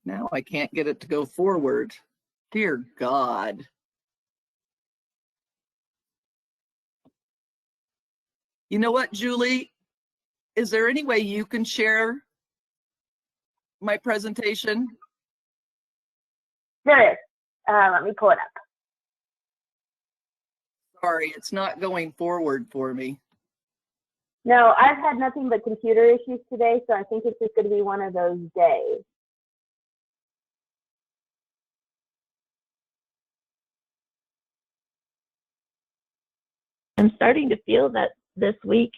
Now I can't get it to go forward. Dear God. You know what, Julie? Is there any way you can share my presentation? There is. Let me pull it up. Sorry, it's not going forward for me. No, I've had nothing but computer issues today, so I think it's just going to be one of those days. I'm starting to feel that this week,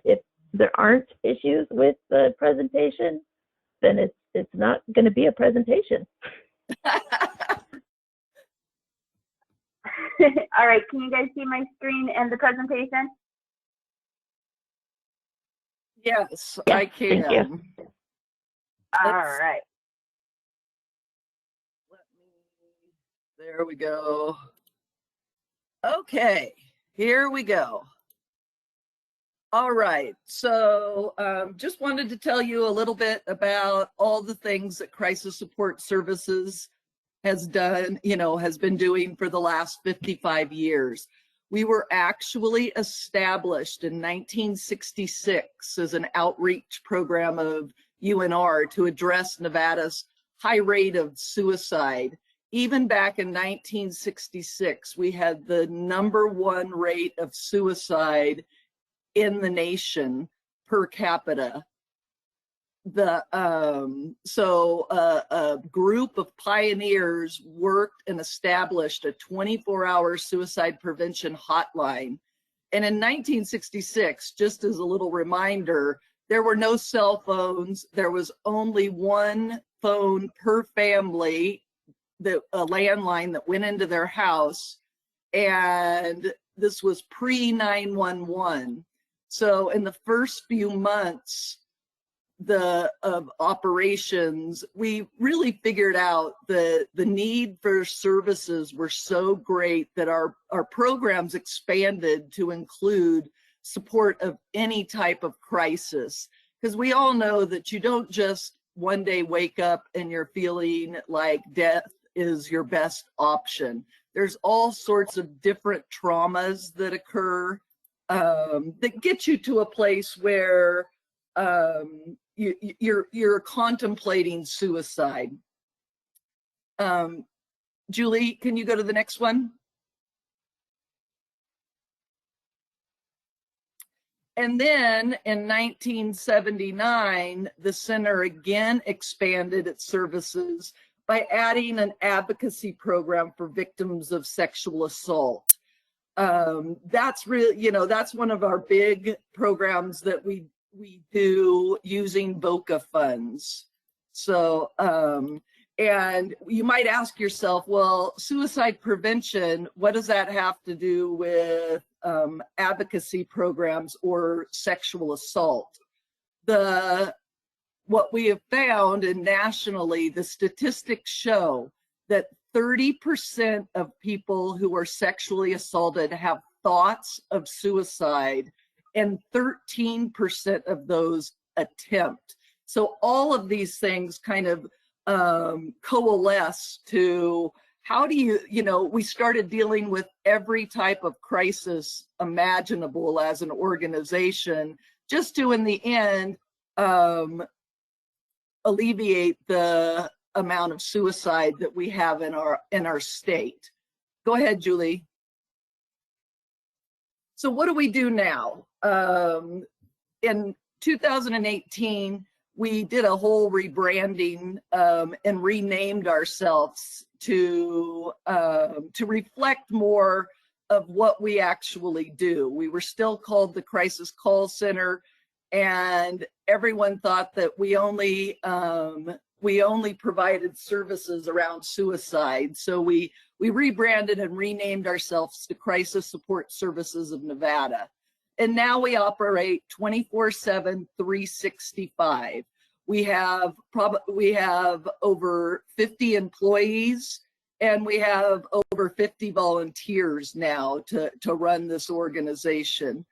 if there aren't issues with the presentation, then it's not going to be a presentation. All right, can you guys see my screen and the presentation? Yes, Yeah, I can. thank you. All right. There we go. Okay, here we go. All right, so just wanted to tell you a little bit about all the things that Crisis Support Services has done, has been doing for the last 55 years. We were actually established in 1966 as an outreach program of UNR to address Nevada's high rate of suicide. Even back in 1966, we had the #1 rate of suicide in the nation per capita. A group of pioneers worked and established a 24-hour suicide prevention hotline. And in 1966, just as a little reminder, there were no cell phones. There was only one phone per family, a landline that went into their house. And this was pre-911. So in the first few months of operations, we really figured out the need for services were so great that our programs expanded to include support of any type of crisis. Because we all know that you don't just one day wake up and you're feeling like death is your best option. There's all sorts of different traumas that occur that get you to a place where you're contemplating suicide. Julie, can you go to the next one? And then in 1979, the center again expanded its services by adding an advocacy program for victims of sexual assault. That's really, that's one of our big programs that we do using VOCA funds. So, and you might ask yourself, well, suicide prevention, what does that have to do with advocacy programs or sexual assault? What we have found, and nationally, the statistics show that 30% of people who are sexually assaulted have thoughts of suicide, and 13% of those attempt. So all of these things kind of coalesce to how do you, we started dealing with every type of crisis imaginable as an organization, just to, in the end, alleviate the amount of suicide that we have in our state. Go ahead, Julie. So what do we do now? In 2018, we did a whole rebranding and renamed ourselves to reflect more of what we actually do. We were still called the Crisis Call Center, and everyone thought that we only provided services around suicide. So we rebranded and renamed ourselves to Crisis Support Services of Nevada. And now we operate 24/7, 365. We have over 50 employees, and we have over 50 volunteers now to run this organization.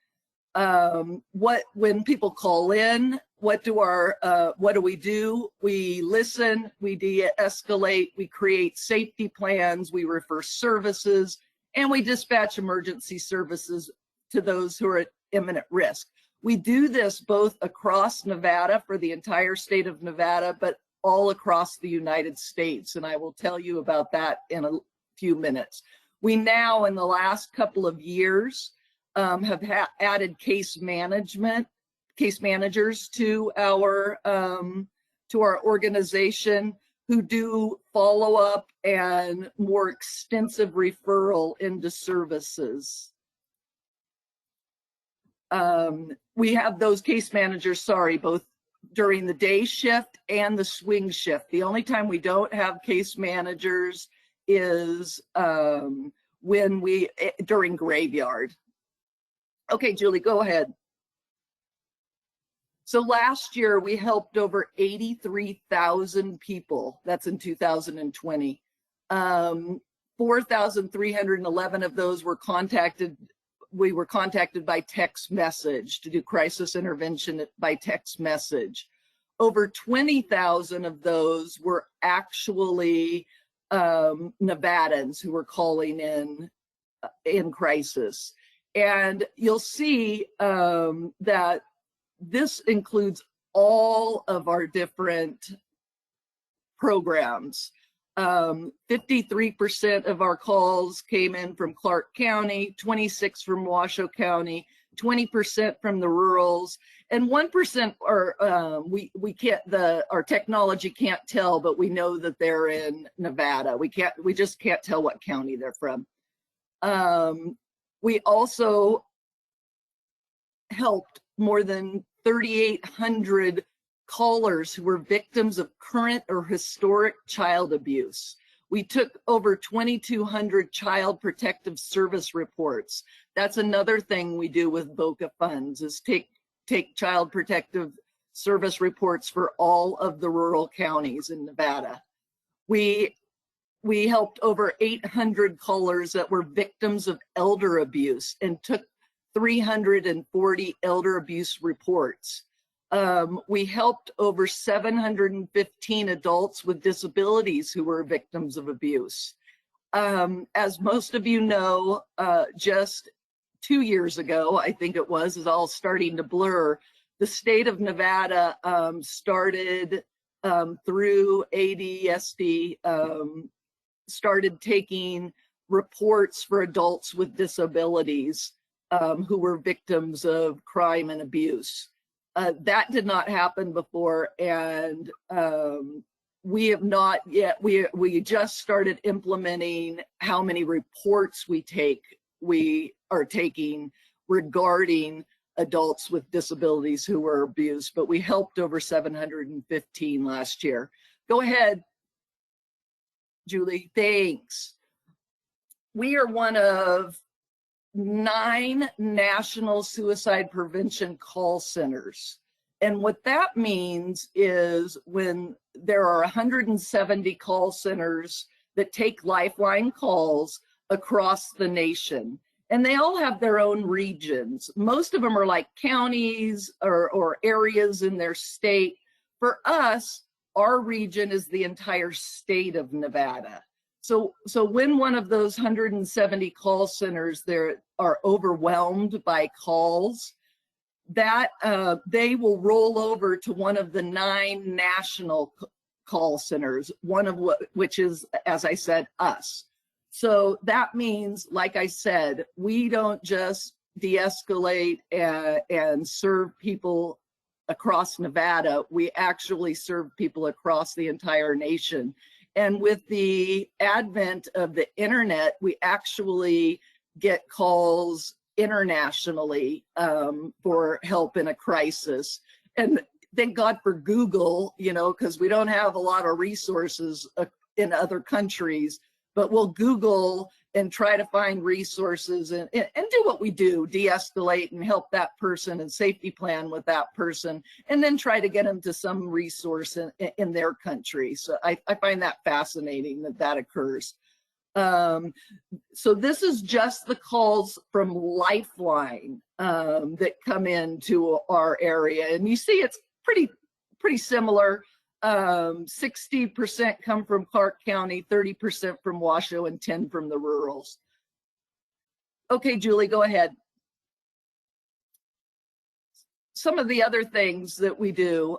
When people call in, what do we do? We listen, we de-escalate, we create safety plans, we refer services, and we dispatch emergency services to those who are at imminent risk. We do this both across Nevada for the entire state of Nevada, but all across the United States, and I will tell you about that in a few minutes. We now, in the last couple of years, have added case managers to our organization who do follow-up and more extensive referral into services. We have those case managers, both during the day shift and the swing shift. The only time we don't have case managers is during graveyard. Okay, Julie, go ahead. So last year we helped over 83,000 people. That's in 2020. 4,311 of those were contacted. We were contacted by text message to do crisis intervention by text message. Over 20,000 of those were actually Nevadans who were calling in crisis. And you'll see that this includes all of our different programs. 53% of our calls came in from Clark County, 26% from Washoe County, 20% from the rurals, and 1% are our technology can't tell, but we know that they're in Nevada. We just can't tell what county they're from. We also helped more than 3,800 callers who were victims of current or historic child abuse. We took over 2,200 child protective service reports. That's another thing we do with VOCA funds, is take child protective service reports for all of the rural counties in Nevada. We helped over 800 callers that were victims of elder abuse and took 340 elder abuse reports. We helped over 715 adults with disabilities who were victims of abuse. As most of you know, just 2 years ago, I think it was, is all starting to blur, the state of Nevada started through ADSD, started taking reports for adults with disabilities who were victims of crime and abuse. That did not happen before, and we have not yet. We just started implementing how many reports we are taking regarding adults with disabilities who were abused, but we helped over 715 last year. Go ahead, Julie, thanks. We are one of 9 national suicide prevention call centers. And what that means is when there are 170 call centers that take lifeline calls across the nation, and they all have their own regions. Most of them are like counties or areas in their state. For us, our region is the entire state of Nevada. So when one of those 170 call centers there are overwhelmed by calls, that they will roll over to one of the 9 national call centers, one of which is, as I said, us. So that means, like I said, we don't just de-escalate and serve people across Nevada. We actually serve people across the entire nation. And with the advent of the internet, we actually get calls internationally for help in a crisis. And thank God for Google, because we don't have a lot of resources in other countries, but we'll Google and try to find resources and do what we do, de-escalate and help that person and safety plan with that person, and then try to get them to some resource in their country. So I find that fascinating that occurs. So this is just the calls from Lifeline that come into our area. And you see it's pretty similar. 60% come from Clark County, 30% from Washoe, and 10 from the rurals. Okay, Julie, go ahead. Some of the other things that we do,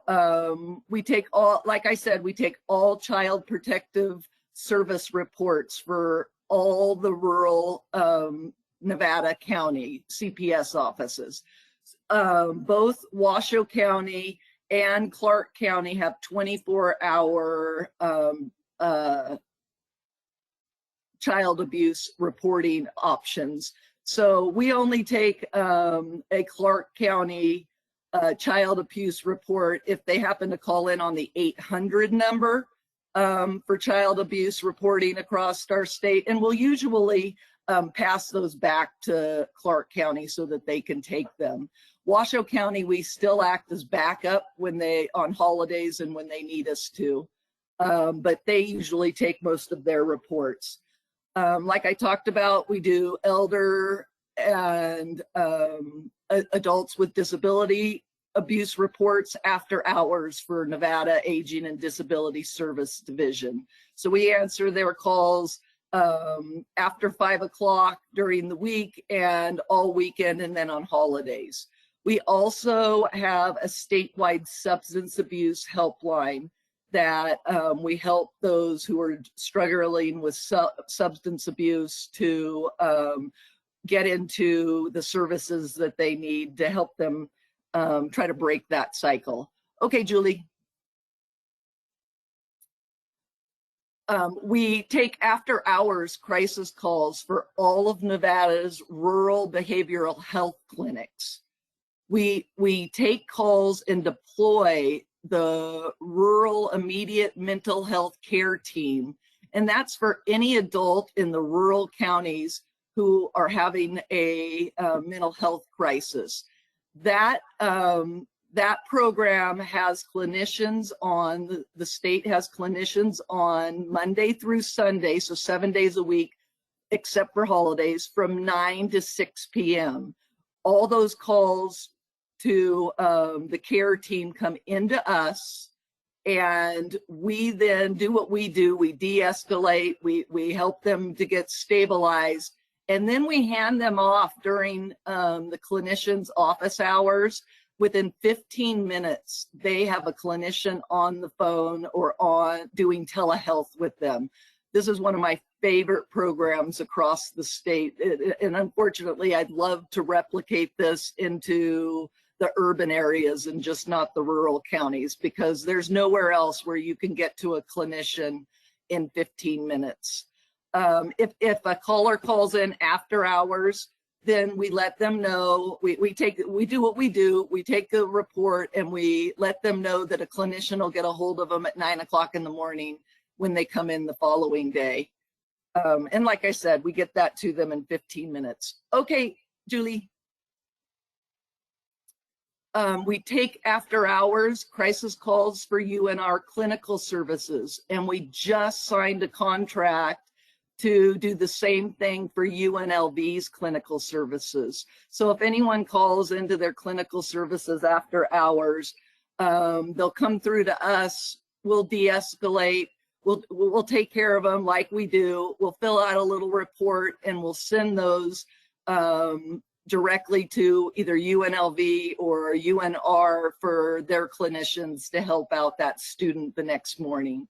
we take all, like I said, we take all child protective service reports for all the rural Nevada County CPS offices. Both Washoe County and Clark County have 24-hour child abuse reporting options. So we only take a Clark County child abuse report if they happen to call in on the 800 number for child abuse reporting across our state. And we'll usually pass those back to Clark County so that they can take them. Washoe County, we still act as backup when on holidays and when they need us to, but they usually take most of their reports. Like I talked about, we do elder and adults with disability abuse reports after hours for Nevada Aging and Disability Service Division. So we answer their calls after 5 o'clock during the week and all weekend, and then on holidays. We also have a statewide substance abuse helpline that we help those who are struggling with substance abuse to get into the services that they need to help them try to break that cycle. Okay, Julie. We take after hours crisis calls for all of Nevada's rural behavioral health clinics. We take calls and deploy the rural immediate mental health care team, and that's for any adult in the rural counties who are having a mental health crisis. That program has clinicians on, the state has clinicians on Monday through Sunday, so 7 days a week, except for holidays, from 9 to 6 p.m. All those calls to the care team come into us, and we then do what we do. We de-escalate, we help them to get stabilized, and then we hand them off during the clinician's office hours. Within 15 minutes, they have a clinician on the phone or on doing telehealth with them. This is one of my favorite programs across the state. And unfortunately, I'd love to replicate this into the urban areas and just not the rural counties, because there's nowhere else where you can get to a clinician in 15 minutes. If a caller calls in after hours, then we let them know, we do what we do, we take a report and we let them know that a clinician will get a hold of them at 9 o'clock in the morning when they come in the following day. And like I said, we get that to them in 15 minutes. Okay, Julie. We take after hours crisis calls for UNR clinical services, and we just signed a contract to do the same thing for UNLV's clinical services. So if anyone calls into their clinical services after hours, they'll come through to us, we'll de-escalate, we'll take care of them like we do, we'll fill out a little report, and we'll send those directly to either UNLV or UNR for their clinicians to help out that student the next morning.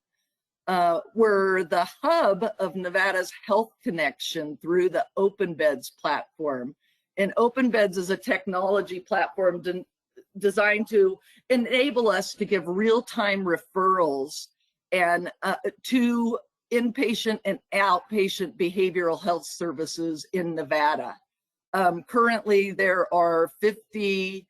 We're the hub of Nevada's health connection through the Open Beds platform. And Open Beds is a technology platform designed to enable us to give real-time referrals and to inpatient and outpatient behavioral health services in Nevada. Currently, there are 50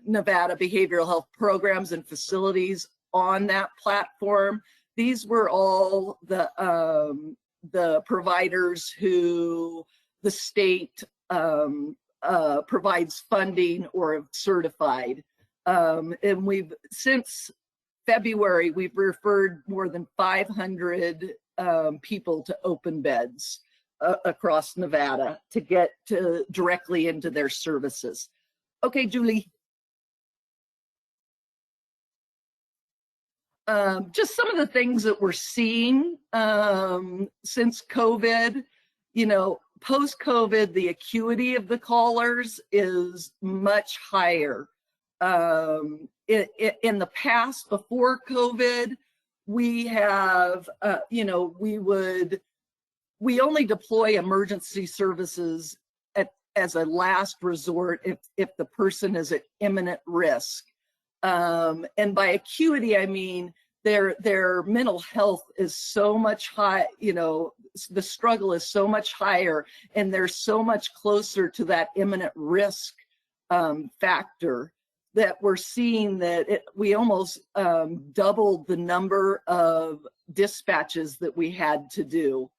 Nevada behavioral health programs and facilities on that platform. These were all the providers who the state provides funding or have certified. And since February, we've referred more than 500 people to Open Beds across Nevada to get directly into their services. Okay, Julie. just some of the things that we're seeing since COVID. You know, post-COVID, the acuity of the callers is much higher. In the past, before COVID, we have, you know, we only deploy emergency services as a last resort if the person is at imminent risk. And by acuity, I mean their mental health is so much high, you know, the struggle is so much higher, and they're so much closer to that imminent risk factor that we're seeing that we almost doubled the number of dispatches that we had to do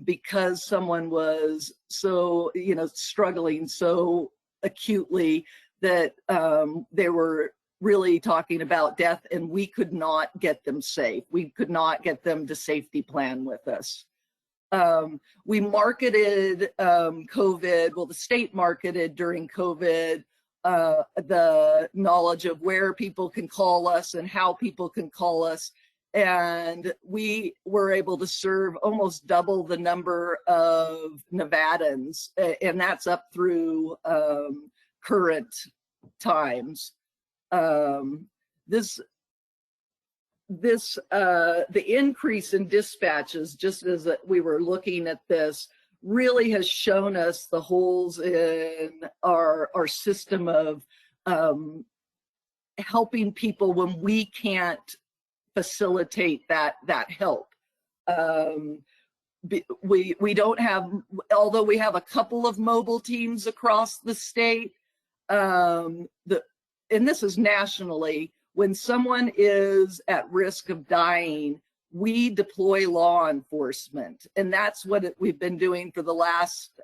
because someone was so, you know, struggling so acutely that they were really talking about death, and we could not get them safe. We could not get them to safety plan with us. We marketed COVID, well, the state marketed during COVID the knowledge of where people can call us and how people can call us. And we were able to serve almost double the number of Nevadans, and that's up through current times. The increase in dispatches, just as we were looking at this, really has shown us the holes in our system of helping people when we can't facilitate that help. We don't have, although we have a couple of mobile teams across the state, and this is nationally, when someone is at risk of dying, we deploy law enforcement. And that's what we've been doing for the last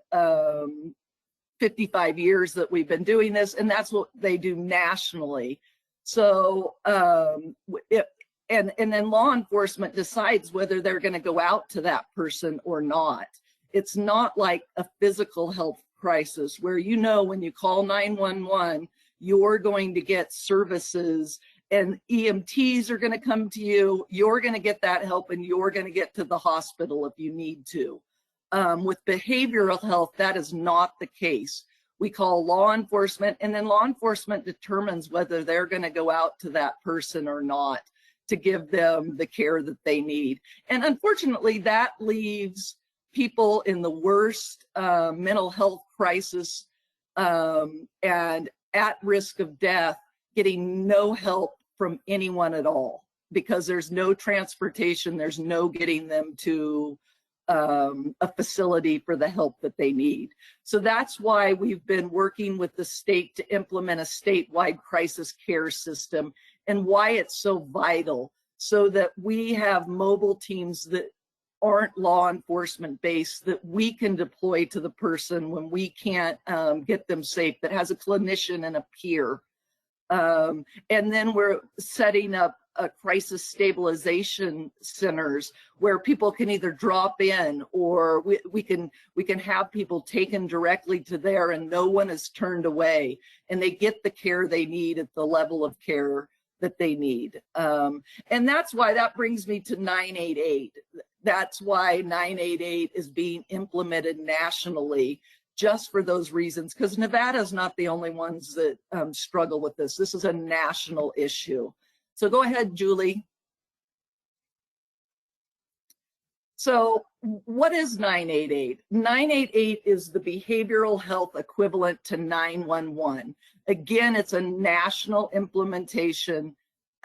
55 years that we've been doing this, and that's what they do nationally. So, and then law enforcement decides whether they're going to go out to that person or not. It's not like a physical health crisis where, you know, when you call 911, you're going to get services and EMTs are going to come to you, you're going to get that help, and you're going to get to the hospital if you need to. With behavioral health, that is not the case. We call law enforcement, and then law enforcement determines whether they're going to go out to that person or not to give them the care that they need. And unfortunately, that leaves people in the worst mental health crisis and at risk of death getting no help from anyone at all, because there's no transportation, there's no getting them to a facility for the help that they need. So that's why we've been working with the state to implement a statewide crisis care system, and why it's so vital, so that we have mobile teams that aren't law enforcement based that we can deploy to the person when we can't get them safe, that has a clinician and a peer. And then we're setting up crisis stabilization centers where people can either drop in, or we can have people taken directly to there and no one is turned away, and they get the care they need at the level of care that they need. And that's why that brings me to 988. That's why 988 is being implemented nationally, just for those reasons, because Nevada is not the only ones that struggle with this. This is a national issue. So go ahead, Julie. So what is 988? 988 is the behavioral health equivalent to 911. Again, it's a national implementation.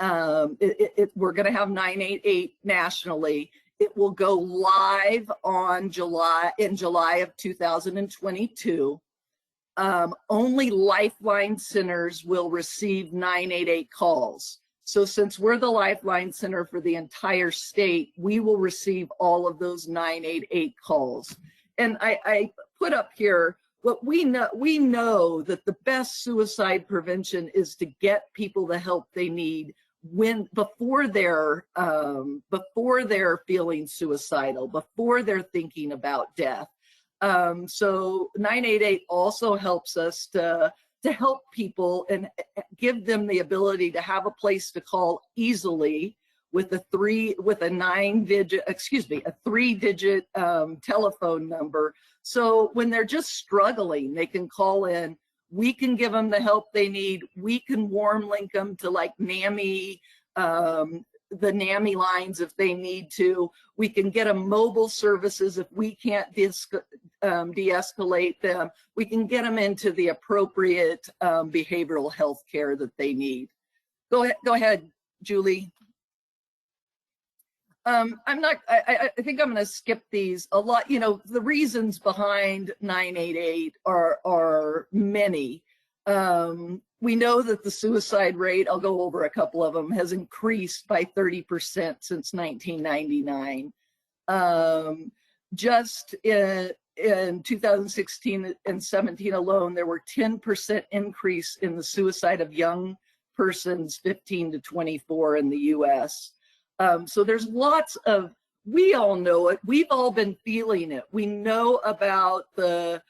We're going to have 988 nationally. It will go live on July of 2022. Only Lifeline centers will receive 988 calls. So since we're the Lifeline center for the entire state, we will receive all of those 988 calls. And I put up here what we know that the best suicide prevention is to get people the help they need before they're feeling suicidal, before they're thinking about death. So 988 also helps us to help people and give them the ability to have a place to call easily with a 3-digit telephone number. So when they're just struggling, they can call in. We can give them the help they need. We can warm link them to like NAMI, the NAMI lines if they need to. We can get them mobile services if we can't de-escalate them. We can get them into the appropriate behavioral health care that they need. Go ahead, Julie. I think I'm going to skip these a lot. You know, the reasons behind 988 are many. We know that the suicide rate, I'll go over a couple of them, has increased by 30% since 1999. Just in 2016 and 17 alone, there were 10% increase in the suicide of young persons 15 to 24 in the US. So there's lots of, we all know it. We've all been feeling it. We know about the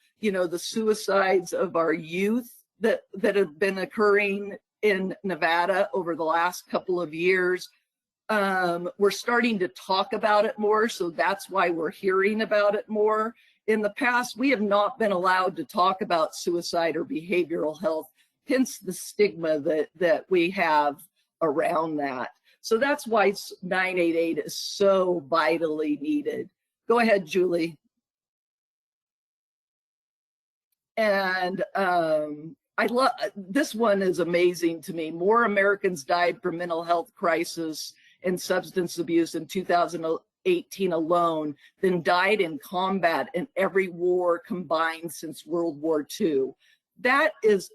suicides of our youth that have been occurring in Nevada over the last couple of years. We're starting to talk about it more, so that's why we're hearing about it more. In the past, we have not been allowed to talk about suicide or behavioral health, hence the stigma that we have around that. So that's why 988 is so vitally needed. Go ahead, Julie. And I love, this one is amazing to me. More Americans died from mental health crisis and substance abuse in 2018 alone than died in combat in every war combined since World War II. That is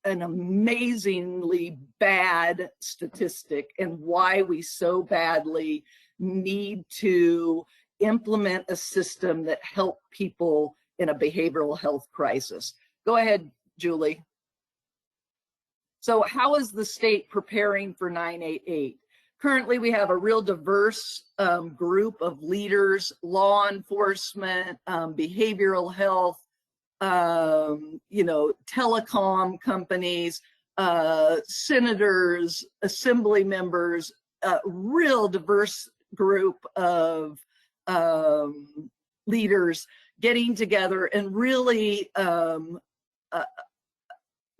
an amazingly bad statistic, and why we so badly need to implement a system that help people in a behavioral health crisis. Go ahead, Julie. So how is the state preparing for 988? Currently, we have a real diverse group of leaders, law enforcement, behavioral health, telecom companies, senators, assembly members, a real diverse group of leaders getting together and really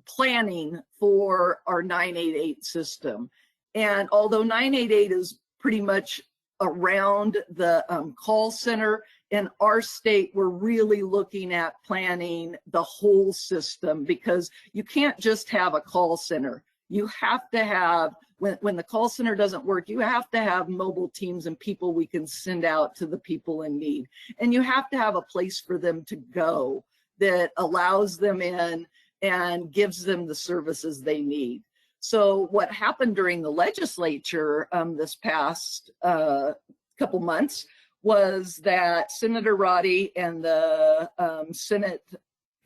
planning for our 988 system. And although 988 is pretty much around the call center, in our state, we're really looking at planning the whole system, because you can't just have a call center. You have to have, when the call center doesn't work, you have to have mobile teams and people we can send out to the people in need. And you have to have a place for them to go that allows them in and gives them the services they need. So what happened during the legislature this past couple months was that Senator Roddy and the Senate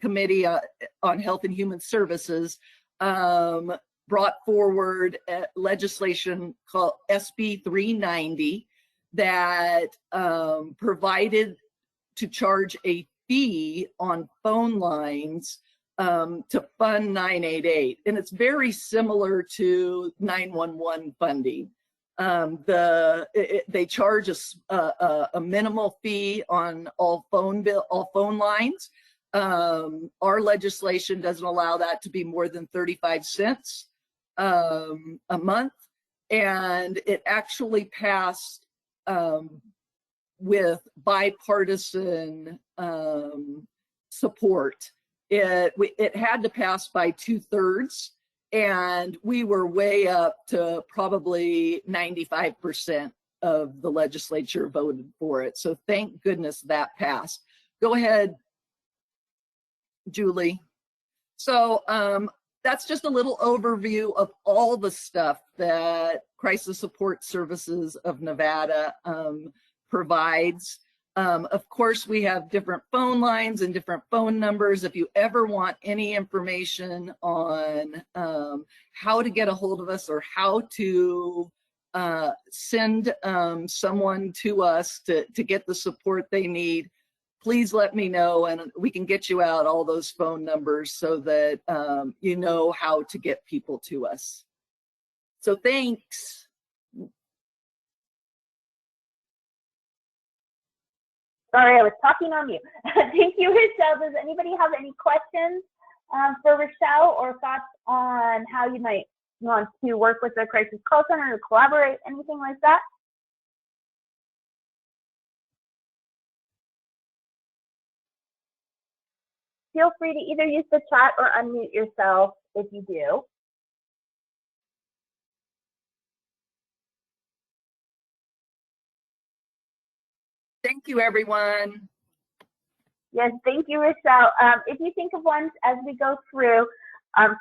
Committee on Health and Human Services brought forward legislation called SB 390 that provided to charge a fee on phone lines to fund 988. And it's very similar to 911 funding. They charge a minimal fee on all phone lines. Our legislation doesn't allow that to be more than 35 cents a month, and it actually passed with bipartisan support. It had to pass by 2/3. And we were way up to probably 95% of the legislature voted for it. So thank goodness that passed. Go ahead, Julie. So that's just a little overview of all the stuff that Crisis Support Services of Nevada provides. Of course, we have different phone lines and different phone numbers. If you ever want any information on how to get a hold of us or how to send someone to us to get the support they need, please let me know, and we can get you out all those phone numbers so that you know how to get people to us. So thanks. Sorry, I was talking on mute. Thank you, Rochelle. Does anybody have any questions for Rochelle or thoughts on how you might want to work with the Crisis Call Center or collaborate, anything like that? Feel free to either use the chat or unmute yourself if you do. Thank you, everyone. Yes, thank you, Rochelle. If you think of ones as we go through,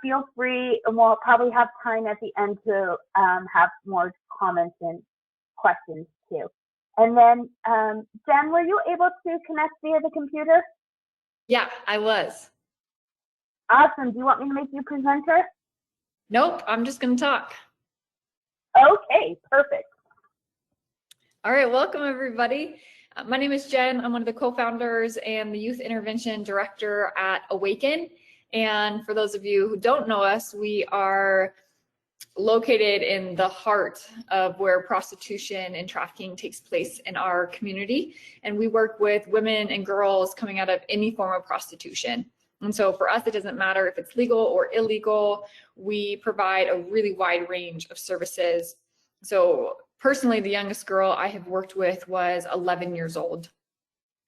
feel free, and we'll probably have time at the end to have more comments and questions too. And then, Jen, were you able to connect via the computer? Yeah, I was. Awesome. Do you want me to make you presenter? Nope, I'm just going to talk. Okay, perfect. All right, welcome everybody. My name is Jen. I'm one of the co-founders and the Youth Intervention Director at Awaken. And for those of you who don't know us, we are located in the heart of where prostitution and trafficking takes place in our community. And we work with women and girls coming out of any form of prostitution. And so for us, it doesn't matter if it's legal or illegal. We provide a really wide range of services. So personally, the youngest girl I have worked with was 11 years old.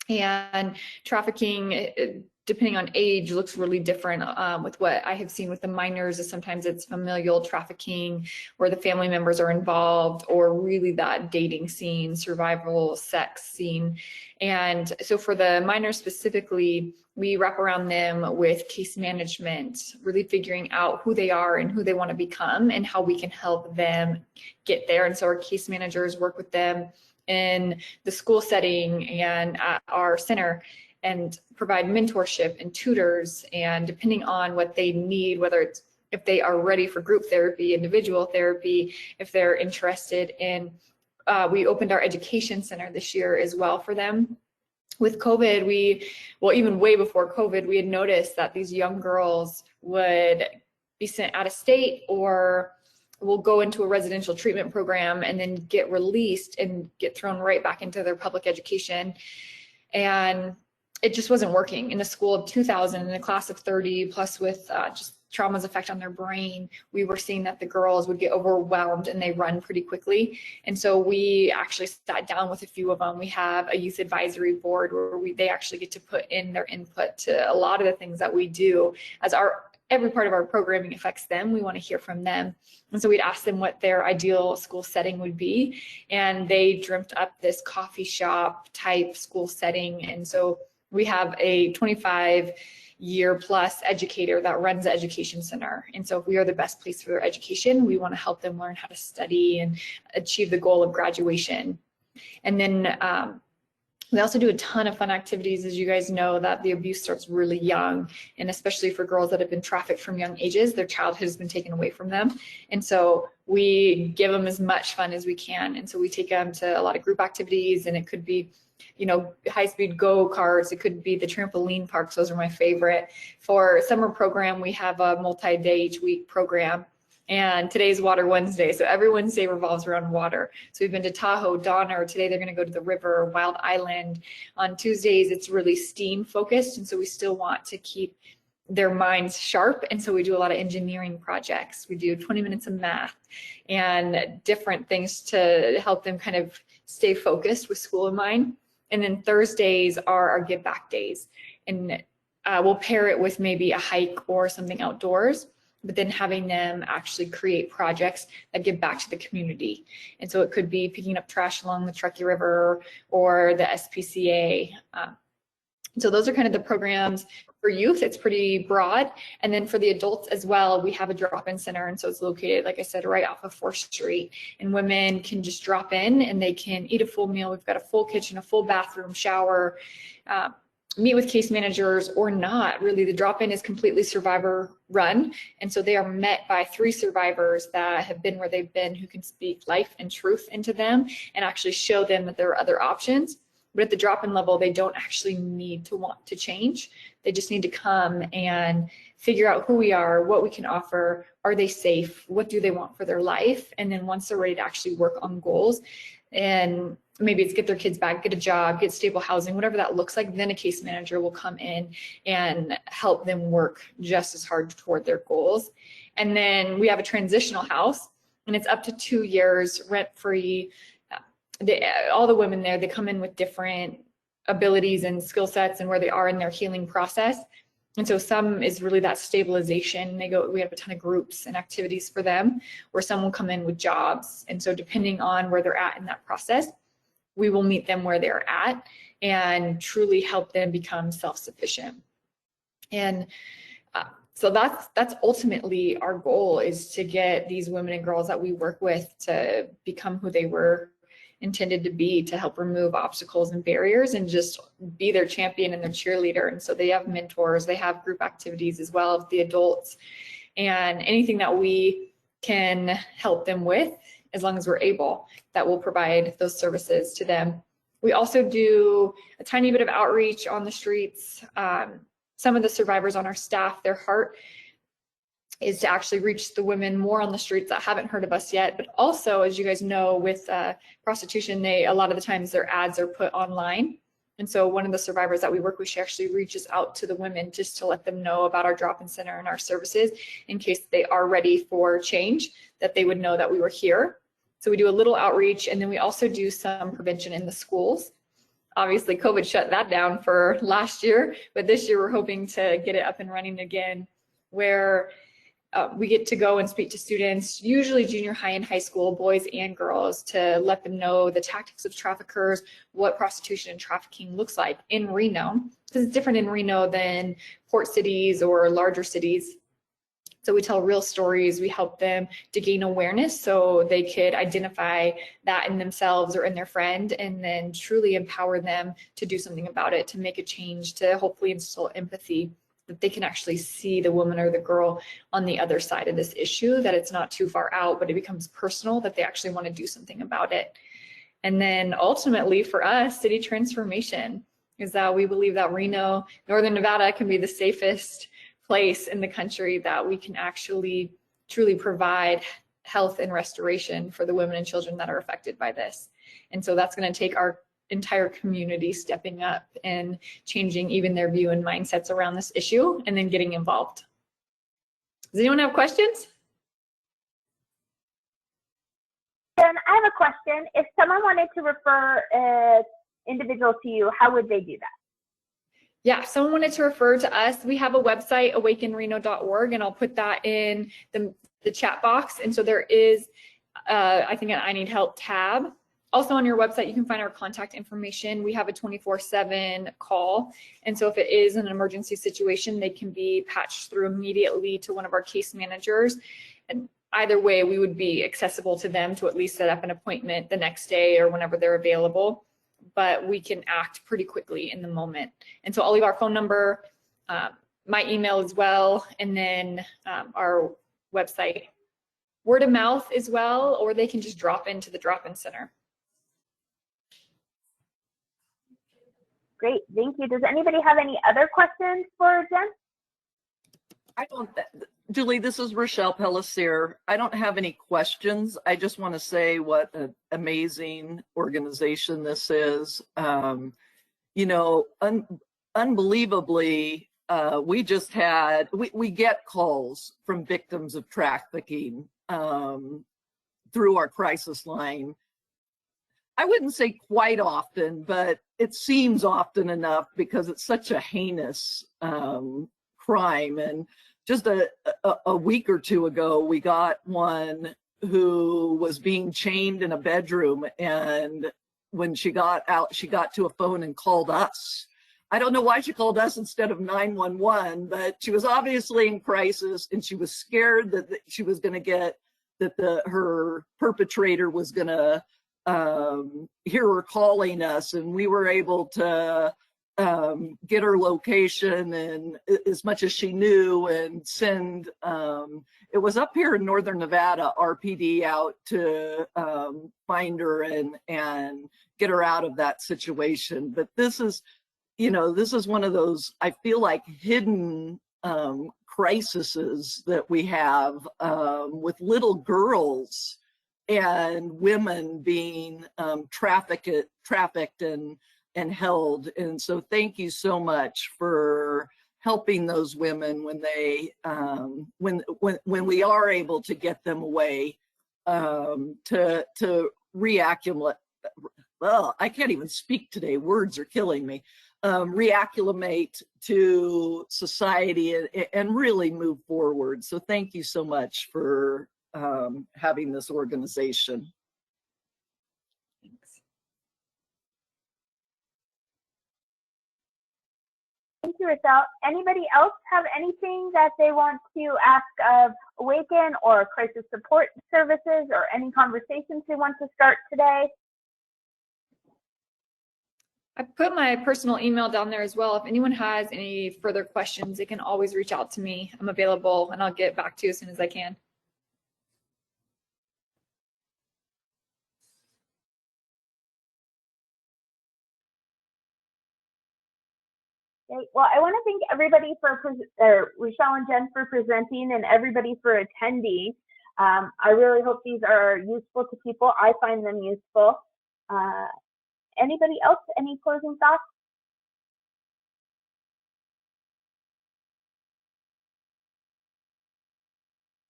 And trafficking, depending on age, looks really different with what I have seen with the minors. Is sometimes it's familial trafficking where the family members are involved, or really that dating scene, survival sex scene. And so for the minors specifically, we wrap around them with case management, really figuring out who they are and who they want to become and how we can help them get there. And so our case managers work with them in the school setting and at our center and provide mentorship and tutors, and depending on what they need, whether it's if they are ready for group therapy, individual therapy, if they're interested in, we opened our education center this year as well for them. With COVID, well, even way before COVID, we had noticed that these young girls would be sent out of state or will go into a residential treatment program and then get released and get thrown right back into their public education. And it just wasn't working. In a school of 2,000, in a class of 30, plus with just trauma's effect on their brain, we were seeing that the girls would get overwhelmed and they run pretty quickly. And so we actually sat down with a few of them. We have a youth advisory board where they actually get to put in their input to a lot of the things that we do. As every part of our programming affects them, we want to hear from them. And so we'd ask them what their ideal school setting would be. And they dreamt up this coffee shop type school setting. And so we have a 25-year-plus educator that runs the education center. And so if we are the best place for their education, we want to help them learn how to study and achieve the goal of graduation. And then we also do a ton of fun activities. As you guys know, that the abuse starts really young, and especially for girls that have been trafficked from young ages, their childhood has been taken away from them. And so we give them as much fun as we can. And so we take them to a lot of group activities, and it could be, you know, high-speed go-karts. It could be the trampoline parks. Those are my favorite. For summer program, we have a multi-day each week program. And today's Water Wednesday, so every Wednesday revolves around water. So we've been to Tahoe, Donner. Today they're going to go to the river, Wild Island. On Tuesdays, it's really STEAM focused, and so we still want to keep their minds sharp. And so we do a lot of engineering projects. We do 20 minutes of math and different things to help them kind of stay focused with school in mind. And then Thursdays are our give back days, and we'll pair it with maybe a hike or something outdoors, but then having them actually create projects that give back to the community. And so it could be picking up trash along the Truckee River or the SPCA. So those are kind of the programs for youth. It's pretty broad. And then for the adults as well, we have a drop-in center. And so it's located, like I said, right off of 4th Street. And women can just drop in and they can eat a full meal. We've got a full kitchen, a full bathroom, shower, meet with case managers or not. Really, the drop-in is completely survivor run. And so they are met by 3 survivors that have been where they've been, who can speak life and truth into them and actually show them that there are other options. But at the drop-in level, they don't actually need to want to change. They just need to come and figure out who we are, what we can offer, are they safe? What do they want for their life? And then once they're ready to actually work on goals, and maybe it's get their kids back, get a job, get stable housing, whatever that looks like, then a case manager will come in and help them work just as hard toward their goals. And then we have a transitional house, and it's up to 2 years rent-free. All the women there, they come in with different abilities and skill sets and where they are in their healing process. And so some is really that stabilization. We have a ton of groups and activities for them, where some will come in with jobs. And so depending on where they're at in that process, we will meet them where they're at and truly help them become self-sufficient. And so that's ultimately our goal, is to get these women and girls that we work with to become who they were intended to be, to help remove obstacles and barriers and just be their champion and their cheerleader. And so they have mentors, they have group activities as well as the adults, and anything that we can help them with, as long as we're able, that will provide those services to them. We also do a tiny bit of outreach on the streets. Some of the survivors on our staff, their heart is to actually reach the women more on the streets that haven't heard of us yet. But also, as you guys know, with prostitution, a lot of the times their ads are put online. And so one of the survivors that we work with, she actually reaches out to the women just to let them know about our drop-in center and our services, in case they are ready for change, that they would know that we were here. So we do a little outreach, and then we also do some prevention in the schools. Obviously, COVID shut that down for last year, but this year we're hoping to get it up and running again, where we get to go and speak to students, usually junior high and high school, boys and girls, to let them know the tactics of traffickers, what prostitution and trafficking looks like in Reno, because it's different in Reno than port cities or larger cities. So we tell real stories, we help them to gain awareness so they could identify that in themselves or in their friend, and then truly empower them to do something about it, to make a change, to hopefully instill empathy, that they can actually see the woman or the girl on the other side of this issue, that it's not too far out, but it becomes personal, that they actually want to do something about it. And then ultimately for us, city transformation is that we believe that Reno, Northern Nevada, can be the safest place in the country, that we can actually truly provide health and restoration for the women and children that are affected by this. And so that's going to take our entire community stepping up and changing even their view and mindsets around this issue, and then getting involved. Does anyone have questions? Jen, I have a question. If someone wanted to refer an individual to you, how would they do that? Yeah, if someone wanted to refer to us, we have a website, awakenreno.org, and I'll put that in the chat box. And so there is, I think, an I Need Help tab. Also on your website, you can find our contact information. We have a 24/7 call. And so if it is an emergency situation, they can be patched through immediately to one of our case managers. And either way, we would be accessible to them to at least set up an appointment the next day or whenever they're available. But we can act pretty quickly in the moment. And so I'll leave our phone number, my email as well, and then our website. Word of mouth as well, or they can just drop into the drop-in center. Great, thank you. Does anybody have any other questions for Jen? I don't, Julie, this is Rochelle Pellissier. I don't have any questions. I just want to say what an amazing organization this is. You know, unbelievably, we just had, we get calls from victims of trafficking through our crisis line. I wouldn't say quite often, but it seems often enough because it's such a heinous crime. And just a week or two ago, we got one who was being chained in a bedroom, and when she got out, she got to a phone and called us. I don't know why she called us instead of 911, but she was obviously in crisis, and she was scared that she was going to get, that her perpetrator was going to hear her calling us, and we were able to get her location and as much as she knew, and send, it was up here in Northern Nevada, RPD out to find her and get her out of that situation. But this is, you know, this is one of those, I feel like, hidden crises that we have with little girls and women being trafficked and held. And so thank you so much for helping those women when they when we are able to get them away, to reacclimate. Well, I can't even speak today. Words are killing me. Reacclimate to society and really move forward. So thank you so much for having this organization. Thanks. Thank you, Rochelle. Anybody else have anything that they want to ask of Awaken or crisis support services, or any conversations they want to start today? I put my personal email down there as well. If anyone has any further questions, they can always reach out to me. I'm available and I'll get back to you as soon as I can. Great. Well, I want to thank everybody for, Rochelle and Jen for presenting, and everybody for attending. I really hope these are useful to people. I find them useful. Anybody else? Any closing thoughts?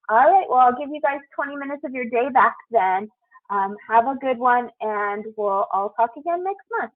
All right. Well, I'll give you guys 20 minutes of your day back then. Have a good one, and I'll talk again next month.